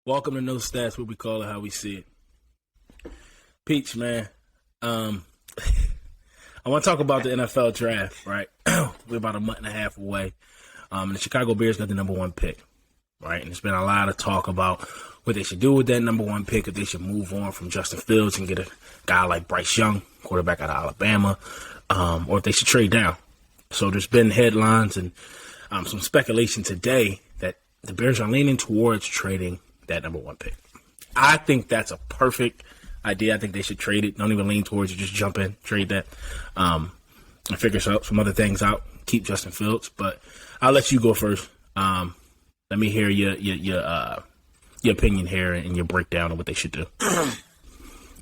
Welcome to No Stats, where we call it how we see it. Peach, man. I want to talk about the NFL draft, right? We're about a month and a half away. And the Chicago Bears got the number one pick, right? And there's been a lot of talk about what they should do with that number one pick, if they should move on from Justin Fields and get a guy like Bryce Young, quarterback out of Alabama, or if they should trade down. So there's been headlines and some speculation today that the Bears are leaning towards trading that number one pick. I think that's a perfect idea. I think they should trade it. Don't even lean towards it. Just jump in, trade that, and figure some other things out. Keep Justin Fields, but I'll let you go first. Let me hear your opinion here and your breakdown of what they should do. All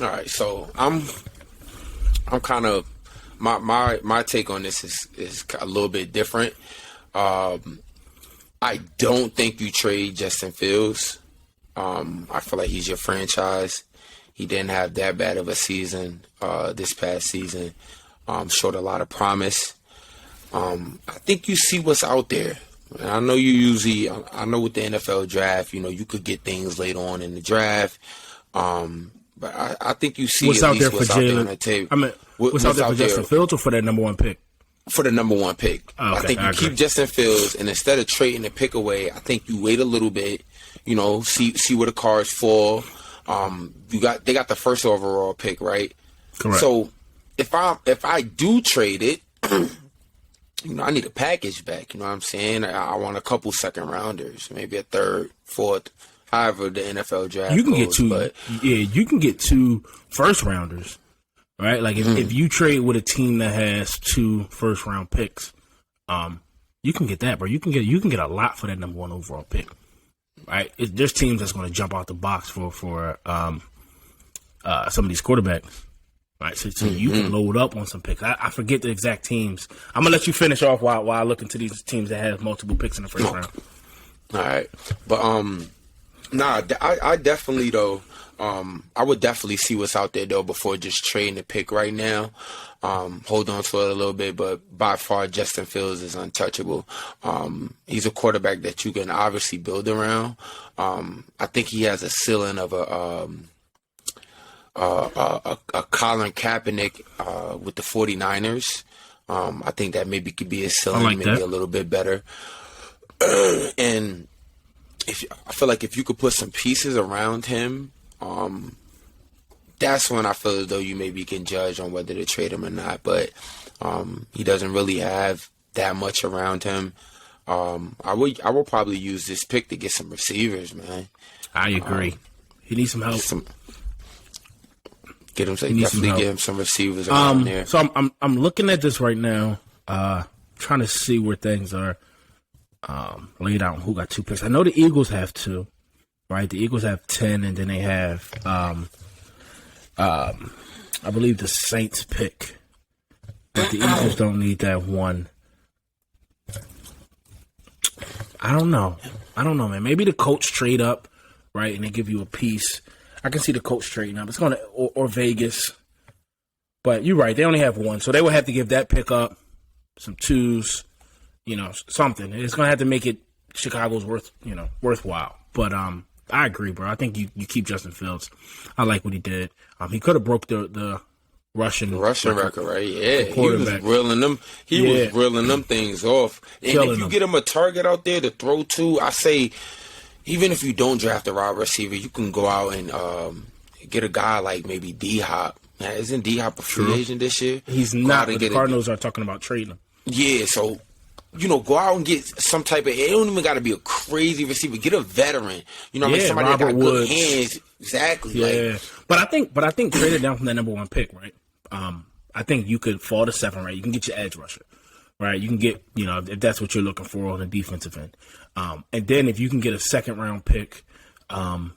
right, so I'm kind of my take on this is a little bit different. I don't think you trade Justin Fields. I feel like he's your franchise. He didn't have that bad of a season this past season. Showed a lot of promise. I think you see what's out there. And I know I know with the NFL draft, you could get things later on in the draft. But I think you see what's at out least there for what's out there on Jalen. the table. I mean, what's out there for Justin Fields or for that number one pick? For the number one pick. Oh, okay. I think you keep Justin Fields, and instead of trading the pick away, I think you wait a little bit, see where the cards fall. They got the first overall pick, right? Correct. So if I do trade it, I need a package back. You know what I'm saying? I want a couple second rounders, maybe a third, fourth, however the NFL draft You can goes, you can get two first rounders. Right, like if you trade with a team that has two first round picks, you can get that, bro. You can get a lot for that number one overall pick. Right, there's teams that's going to jump out the box for some of these quarterbacks. Right, so you can load up on some picks. I forget the exact teams. I'm gonna let you finish off while I look into these teams that have multiple picks in the first round. All right, but I definitely though. I would definitely see what's out there, though, before just trading the pick right now. Hold on to it a little bit, but by far, Justin Fields is untouchable. He's a quarterback that you can obviously build around. I think he has a ceiling of a Colin Kaepernick with the 49ers. I think that maybe could be a ceiling, maybe a little bit better. And I feel like if you could put some pieces around him, that's when I feel as though you maybe can judge on whether to trade him or not. But he doesn't really have that much around him. I will probably use this pick to get some receivers, man. I agree. He needs some help. Get him some receivers around there. So I'm looking at this right now, trying to see where things are laid out. Who got two picks? I know the Eagles have two. Right, the Eagles have 10, and then they have, I believe the Saints pick, but the Eagles don't need that one. I don't know, man. Maybe the Colts trade up, right, and they give you a piece. I can see the Colts trading up. It's going to or Vegas, but you're right. They only have one, so they would have to give that pick up, some twos, something. It's going to have to make it Chicago's worthwhile. But I agree, bro. I think you keep Justin Fields. I like what he did. He could have broke the rushing record, right? Yeah, he was reeling them. Was reeling them things off. And if you get him a target out there to throw to, I say, even if you don't draft a wide receiver, you can go out and get a guy like maybe D-Hop. Now, isn't D-Hop a free agent this year? He's not. The Cardinals are talking about trading him. Yeah, so. Go out and get some type of. It don't even got to be a crazy receiver. Get a veteran. Somebody Robert that got Woods. good hands. Exactly. Yeah, but I think trade it down from that number one pick, right? I think you could fall to 7, right? You can get your edge rusher, right? You can get, if that's what you're looking for on the defensive end, and then if you can get a second round pick, to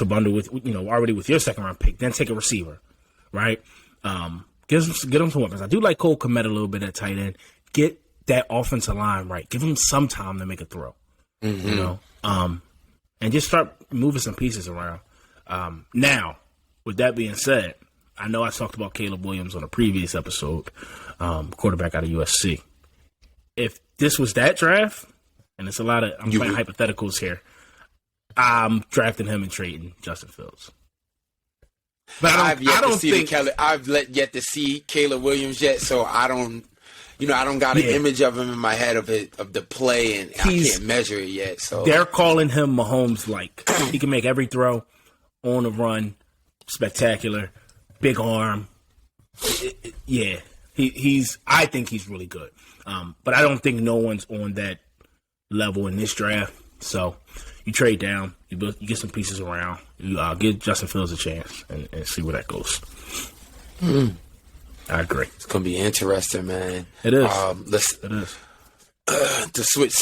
bundle with, already with your second round pick, then take a receiver, right? Get them some weapons. I do like Cole Kmet a little bit at tight end. Get that offensive line right. Give him some time to make a throw, and just start moving some pieces around. Now, with that being said, I know I talked about Caleb Williams on a previous episode, quarterback out of USC. If this was that draft, and it's a lot of, I'm playing hypotheticals here, I'm drafting him and trading Justin Fields. But I've yet to see Caleb Williams yet, so I don't got an image of him in my head of the play, and I can't measure it yet. So they're calling him Mahomes-like. He can make every throw on the run, spectacular, big arm. He's. I think he's really good, but I don't think no one's on that level in this draft. So you trade down, you get some pieces around, you give Justin Fields a chance, and see where that goes. I agree. It's gonna be interesting, man. It is. It is. To switch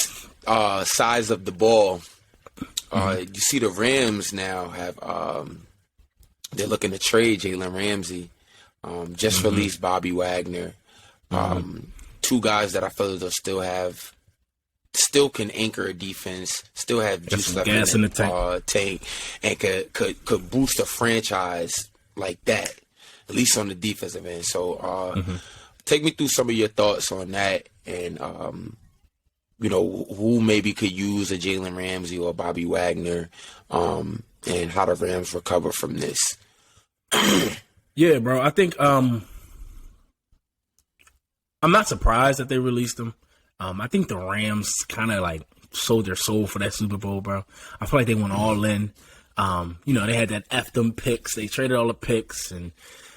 sides of the ball, you see the Rams now have they're looking to trade Jalen Ramsey. Just released Bobby Wagner. Two guys that I feel still can anchor a defense, still have juice left in the tank, and could boost a franchise like that, at least on the defensive end. So take me through some of your thoughts on that, and who maybe could use a Jalen Ramsey or Bobby Wagner, and how the Rams recover from this. Yeah, bro. I think I'm not surprised that they released him. I think the Rams kind of like sold their soul for that Super Bowl, bro. I feel like they went all in. They had that F them picks. They traded all the picks, and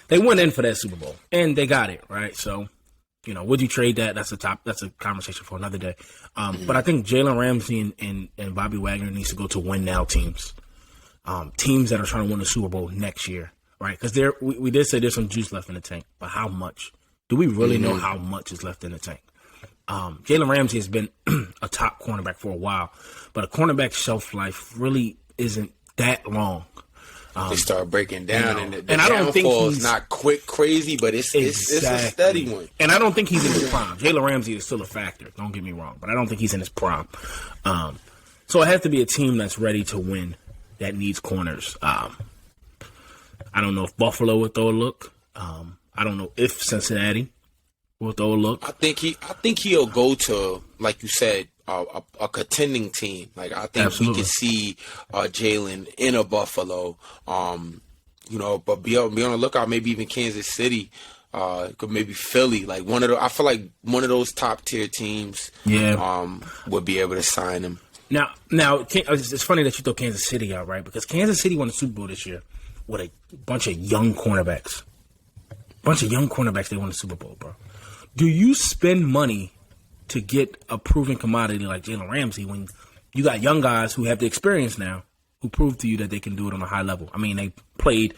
they went in for that Super Bowl, and they got it, right? So, would you trade that? That's a conversation for another day. But I think Jalen Ramsey and Bobby Wagner needs to go to win now teams. Teams that are trying to win the Super Bowl next year, right? Because we did say there's some juice left in the tank, but how much? Do we really know how much is left in the tank? Jalen Ramsey has been a top cornerback for a while, but a cornerback shelf life really isn't that long. They start breaking down, and the I don't think he's not quick, crazy, but it's a steady one. And I don't think he's in his prime. Jalen Ramsey is still a factor. Don't get me wrong, but I don't think he's in his prime. So it has to be a team that's ready to win that needs corners. I don't know if Buffalo would throw a look. I don't know if Cincinnati will throw a look. I think he'll go to, like you said, a contending team. Like I think we could see Jalen in a Buffalo. But be on the lookout. Maybe even Kansas City. Could maybe Philly. Like I feel like one of those top tier teams. Yeah. Would be able to sign him. Now, it's funny that you throw Kansas City out, right? Because Kansas City won the Super Bowl this year with a bunch of young cornerbacks. They won the Super Bowl, bro. Do you spend money to get a proven commodity like Jalen Ramsey when you got young guys who have the experience now who prove to you that they can do it on a high level? I mean, they played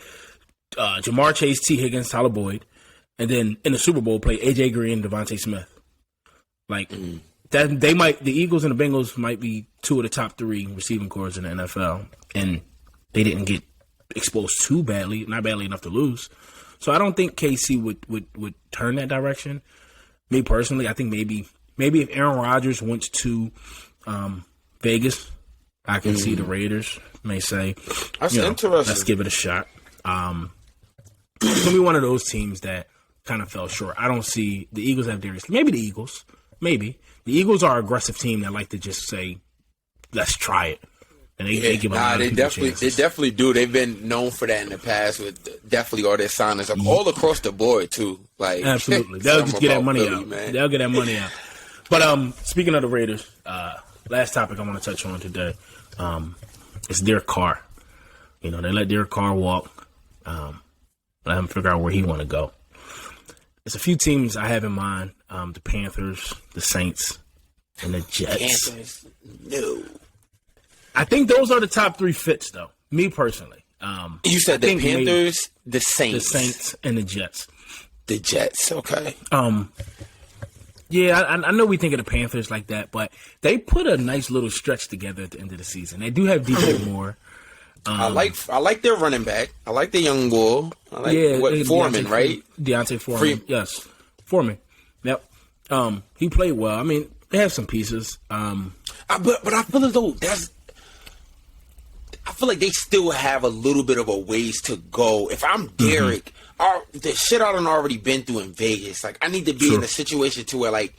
Jamar Chase, T. Higgins, Tyler Boyd, and then in the Super Bowl played A.J. Green, Devontae Smith. Like that, the Eagles and the Bengals might be two of the top three receiving corps in the NFL, and they didn't get exposed too badly, not badly enough to lose. So I don't think KC would turn that direction. Me personally, I think maybe if Aaron Rodgers went to Vegas, I can see the Raiders may say, that's interesting. Let's give it a shot. It's gonna be one of those teams that kind of fell short. I don't see the Eagles have Darius. Maybe the Eagles. Maybe the Eagles are an aggressive team that like to just say, "Let's try it." And they give a lot of chances. They definitely do. They've been known for that in the past with definitely all their signings all across the board too. Like absolutely, they'll just get that money out. Man. They'll get that money out. But speaking of the Raiders, last topic I want to touch on today is Derek Carr. They let Derek Carr walk. Let him figure out where he want to go. There's a few teams I have in mind: the Panthers, the Saints, and the Jets. Panthers, no. I think those are the top three fits, though. Me personally. You said the Panthers, the Saints, and the Jets. The Jets, okay. Yeah, I know we think of the Panthers like that, but they put a nice little stretch together at the end of the season. They do have DJ Moore. I like their running back. I like the young bull. I like Foreman, right? Deontay Foreman. Yes, Foreman. Yep. He played well. I mean, they have some pieces. But I feel as though I feel like they still have a little bit of a ways to go. If I'm Derek, the shit I done already been through in Vegas, like I need to be in a situation to where like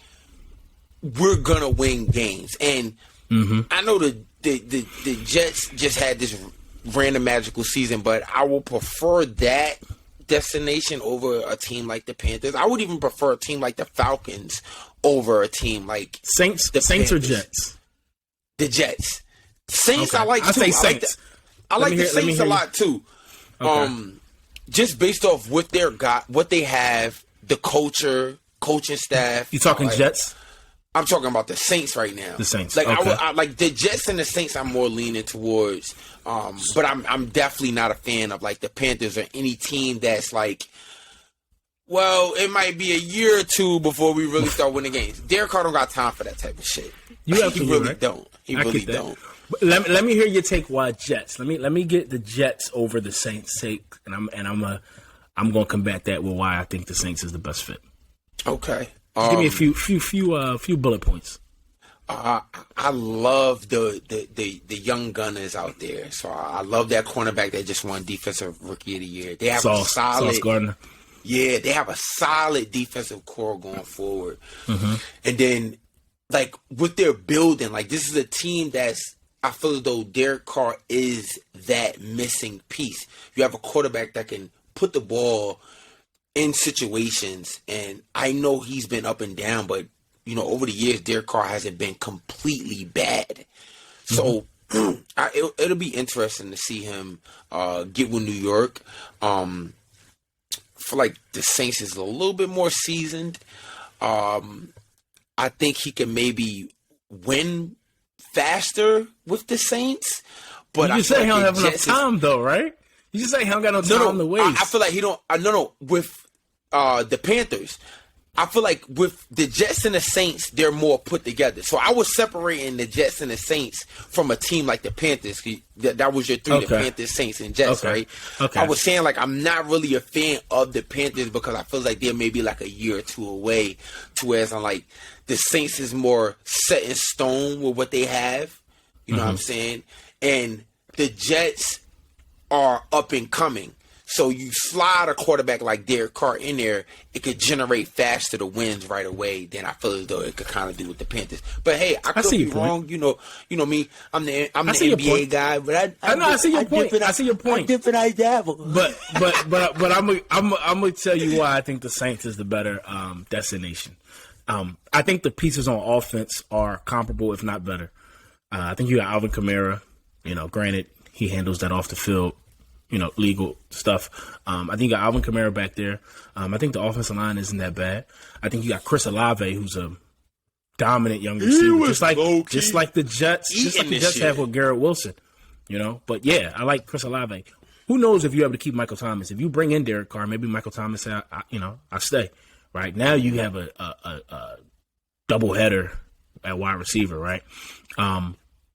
we're gonna win games. And I know the Jets just had this random magical season, but I will prefer that destination over a team like the Panthers. I would even prefer a team like the Falcons over a team like Saints. the Saints or Panthers. Jets? The Jets. Saints, Okay. I like I too. say Saints. I like the Let me Saints hear a you. lot too. Okay. Just based off what what they have, the culture, coaching staff. You talking like, Jets? I'm talking about the Saints right now. The Saints, like okay. I like the Jets and the Saints. I'm more leaning towards, but I'm definitely not a fan of like the Panthers or any team that's like. Well, it might be a year or two before we really start winning games. Derek Carr don't got time for that type of shit. You he absolutely really right. don't. He I really get that. don't. But let me hear your take. Why Jets? Let me get the Jets over the Saints' take, and I'm gonna combat that with why I think the Saints is the best fit. Okay. Give me a few bullet points. I love the young gunners out there. So I love that cornerback that just won Defensive Rookie of the Year. They have a solid, Sauce Gardner. yeah, they have a solid defensive core going forward. Mm-hmm. And then, like with their building, like this is a team that's. I feel as though Derek Carr is that missing piece. You have a quarterback that can put the ball in situations, and I know he's been up and down, but you know, over the years, Derek Carr hasn't been completely bad. So it'll be interesting to see him get with New York. I feel like the Saints is a little bit more seasoned. I think he can maybe win faster with the Saints. But You just say he don't have enough time, though, right? You just say he don't got no time to waste. I feel like he don't. No. With the Panthers, I feel like with the Jets and the Saints, they're more put together. So I was separating the Jets and the Saints from a team like the Panthers. That was your three: Okay. the Panthers, Saints, and Jets, Okay. right? Okay. I was saying like I'm not really a fan of the Panthers because I feel like they're maybe like a year or two away. To whereas I'm like the Saints is more set in stone with what they have. You know what I'm saying? And the Jets are up and coming. So you slide a quarterback like Derek Carr in there, it could generate faster the wins right away than I feel as though it could kind of do with the Panthers. But hey, I could see be your point. wrong. You know me. I'm the see your NBA point. guy, but I see your point. I see your point. I dabble. But I'm gonna tell you why I think the Saints is the better destination. I think the pieces on offense are comparable, if not better. I think you got Alvin Kamara. You know, granted, he handles that off the field, legal stuff. I think you got Alvin Kamara back there. I think the offensive line isn't that bad. I think you got Chris Olave, who's a dominant young receiver, just like the Jets have with Garrett Wilson. But yeah, I like Chris Olave. Who knows if you're able to keep Michael Thomas? If you bring in Derek Carr, maybe Michael Thomas say, I stay. Right now, you have a double header at wide receiver, right?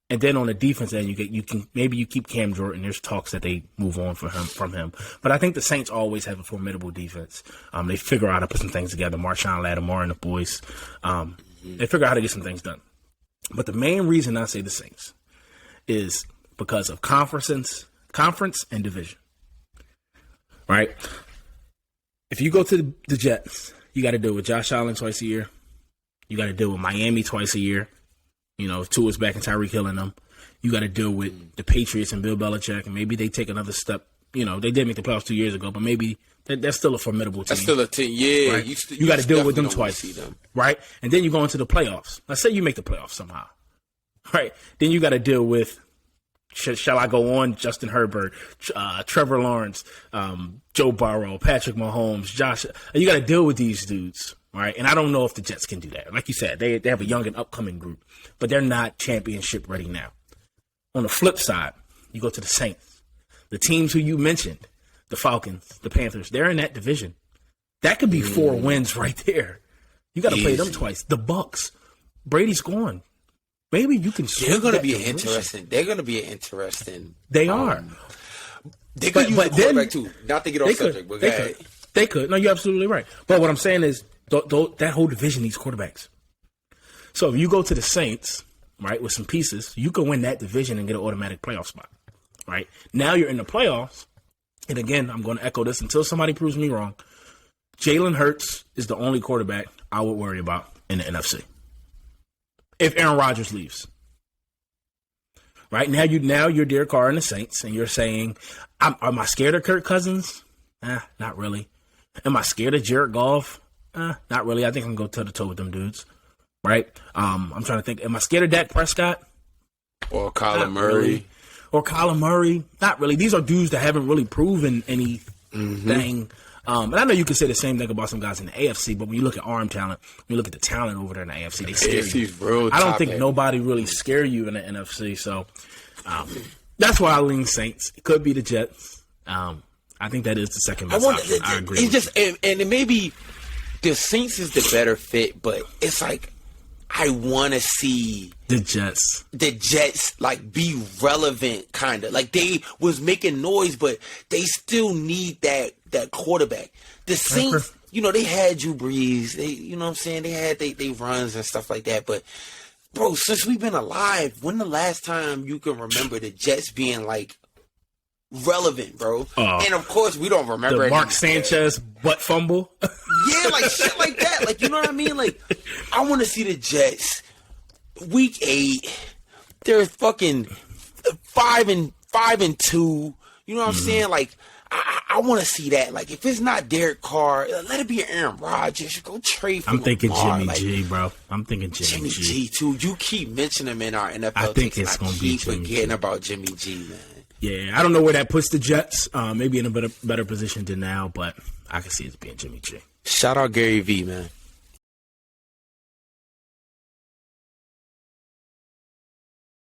And then on the defense end, you keep Cam Jordan. There's talks that they move on from him. But I think the Saints always have a formidable defense. They figure out how to put some things together. Marshawn Lattimore and the boys, they figure out how to get some things done. But the main reason I say the Saints is because of conference and division. Right? If you go to the Jets, you got to deal with Josh Allen twice a year. You got to deal with Miami twice a year. Tua's back and Tyreek Hill in them. You got to deal with the Patriots and Bill Belichick, and maybe they take another step. They did make the playoffs 2 years ago, but maybe that's still a formidable team. That's still a team, yeah. Right? You got to deal with them definitely don't wanna twice, see them. right? And then you go into the playoffs. Let's say you make the playoffs somehow, right? Then you got to deal with, shall I go on? Justin Herbert, Trevor Lawrence, Joe Burrow, Patrick Mahomes, Josh. You got to deal with these dudes. Right, and I don't know if the Jets can do that. Like you said, they have a young and upcoming group, but they're not championship ready now. On the flip side, you go to the Saints, the teams who you mentioned, the Falcons, the Panthers. They're in that division. That could be 4 wins right there. You got to play them twice. The Bucks, Brady's gone. Maybe you can. They're going to be interesting. They're going to be interesting. They are. They could use a quarterback too. Not to get off subject, but they could. No, you're absolutely right. But what I'm saying is, that whole division needs quarterbacks. So if you go to the Saints, right, with some pieces, you can win that division and get an automatic playoff spot, right? Now you're in the playoffs, and again, I'm going to echo this until somebody proves me wrong. Jalen Hurts is the only quarterback I would worry about in the NFC. If Aaron Rodgers leaves. right? Now you're Derek Carr and the Saints, and you're saying, am I scared of Kirk Cousins? Not really. Am I scared of Jared Goff? Not really. I think I can go toe to toe with them dudes, right? I'm trying to think. Am I scared of Dak Prescott? Or Kyler Murray? Really. Or Kyler Murray? Not really. These are dudes that haven't really proven anything. And I know you can say the same thing about some guys in the AFC, but when you look at arm talent, when you look at the talent over there in the AFC, they scare you. I don't think nobody really scare you in the NFC. So that's why I lean Saints. It could be the Jets. I think that is the second best option. I agree. It's just, and it may be the Saints is the better fit, but it's like I want to see the Jets like be relevant, kind of like they was making noise, but they still need that quarterback. The Saints, they had Drew Brees. They, you know what I'm saying? They had they runs and stuff like that. But bro, since we've been alive, when the last time you can remember the Jets being like relevant, bro? And of course, we don't remember the Mark Sanchez butt fumble. Yeah, like shit like that. Like, you know what I mean? Like, I want to see the Jets. Week 8, they're fucking 5-2. You know what I'm saying? Like, I want to see that. Like, if it's not Derek Carr, let it be Aaron Rodgers. Go trade for I'm thinking Lamar. Jimmy G, bro. I'm thinking Jimmy G too. You keep mentioning him in our NFL. I think it's going to be Jimmy G. Forgetting about Jimmy G, man. Yeah, I don't know where that puts the Jets. Maybe in a better position than now, but I can see it being Jimmy G. Shout out Gary V, man.